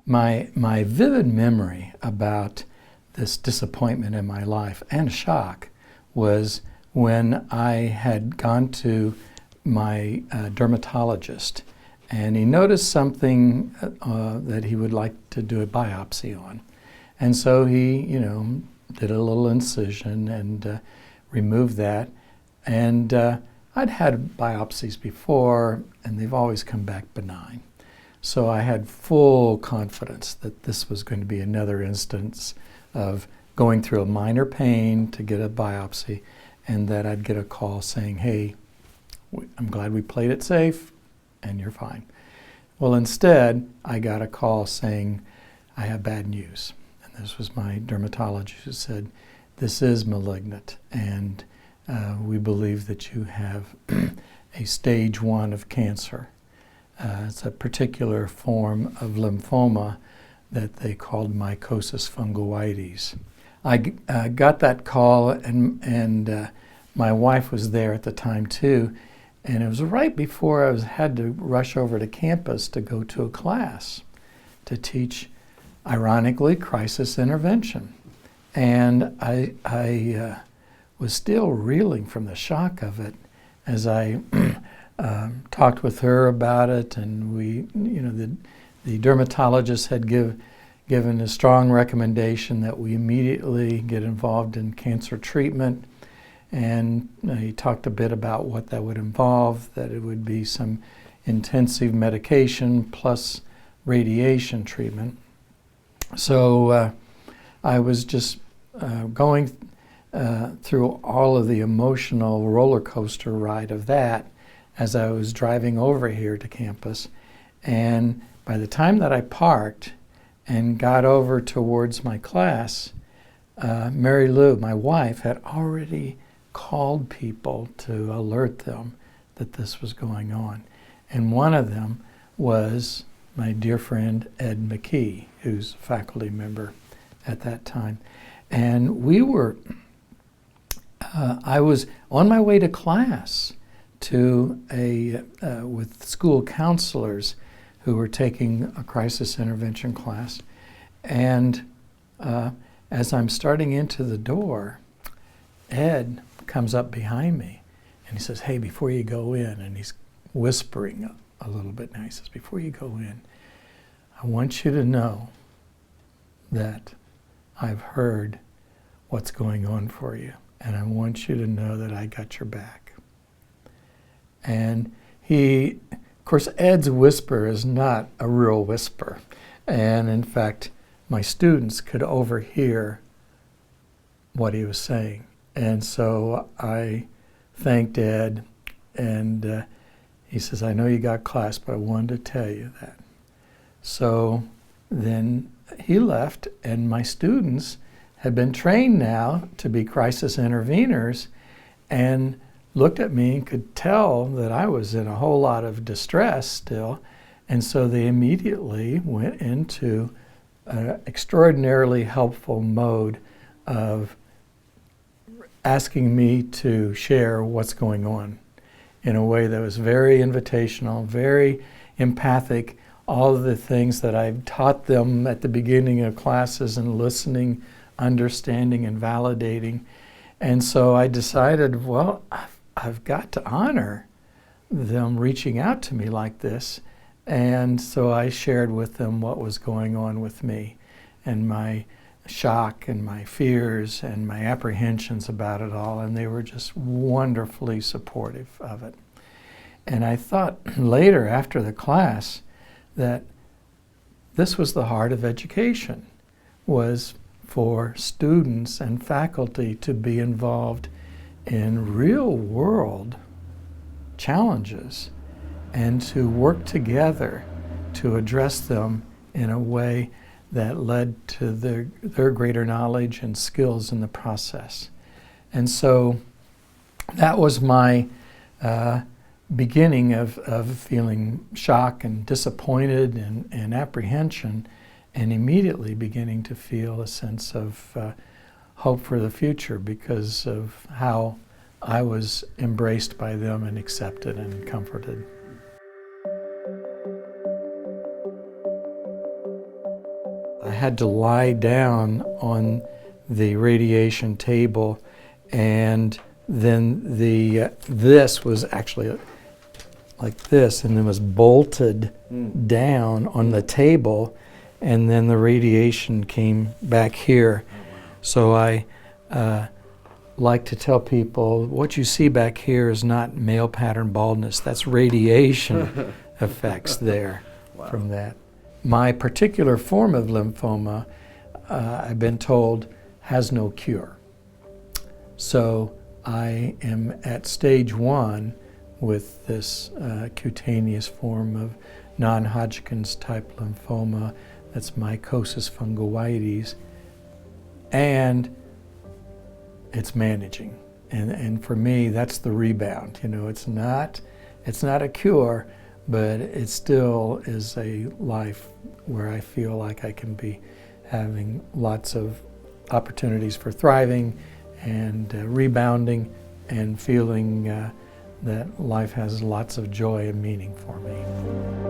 my vivid memory about this disappointment in my life and shock was when I had gone to my dermatologist, and he noticed something that he would like to do a biopsy on. And so he, did a little incision and removed that. And I'd had biopsies before, and they've always come back benign. So I had full confidence that this was going to be another instance of going through a minor pain to get a biopsy, and that I'd get a call saying, hey, I'm glad we played it safe, and you're fine. Well, instead, I got a call saying, I have bad news. And this was my dermatologist who said, this is malignant, and we believe that you have a stage 1 of cancer. It's a particular form of lymphoma that they called mycosis fungoides. I got that call, and my wife was there at the time too, and it was right before I had to rush over to campus to go to a class to teach, ironically, crisis intervention. And I was still reeling from the shock of it as I talked with her about it, and the dermatologist had given a strong recommendation that we immediately get involved in cancer treatment. And he talked a bit about what that would involve, that it would be some intensive medication plus radiation treatment. So I was just going through all of the emotional roller coaster ride of that as I was driving over here to campus. And by the time that I parked and got over towards my class, Mary Lou, my wife, had already called people to alert them that this was going on. And one of them was my dear friend Ed McKee, who's a faculty member at that time. And we were, I was on my way to class to with school counselors who were taking a crisis intervention class. And as I'm starting into the door, Ed comes up behind me and he says, hey, before you go in, and he's whispering a little bit now, he says, before you go in, I want you to know that I've heard what's going on for you, and I want you to know that I got your back. And he, of course, Ed's whisper is not a real whisper, and in fact, my students could overhear what he was saying. And so I thanked Ed, and he says, I know you got class, but I wanted to tell you that. So then he left, and my students had been trained now to be crisis interveners, and looked at me and could tell that I was in a whole lot of distress still. And so they immediately went into an extraordinarily helpful mode of asking me to share what's going on in a way that was very invitational, very empathic, all of the things that I've taught them at the beginning of classes, and listening, understanding, and validating. And so I decided, well, I've got to honor them reaching out to me like this. And so I shared with them what was going on with me, and my shock and my fears and my apprehensions about it all, and they were just wonderfully supportive of it. And I thought later, after the class, that this was the heart of education, was for students and faculty to be involved in real world challenges and to work together to address them in a way that led to their greater knowledge and skills in the process. And so that was my beginning of feeling shock and disappointed and apprehension, and immediately beginning to feel a sense of hope for the future because of how I was embraced by them and accepted and comforted. I had to lie down on the radiation table, and then this was actually like this, and it was bolted down on the table, and then the radiation came back here. So I like to tell people, what you see back here is not male pattern baldness, that's radiation effects there. Wow. From that. My particular form of lymphoma, I've been told, has no cure. So I am at stage 1 with this cutaneous form of non-Hodgkin's type lymphoma, that's mycosis fungoides, and it's managing. And for me, that's the rebound. You know, it's not a cure, but it still is a life where I feel like I can be having lots of opportunities for thriving and rebounding and feeling that life has lots of joy and meaning for me.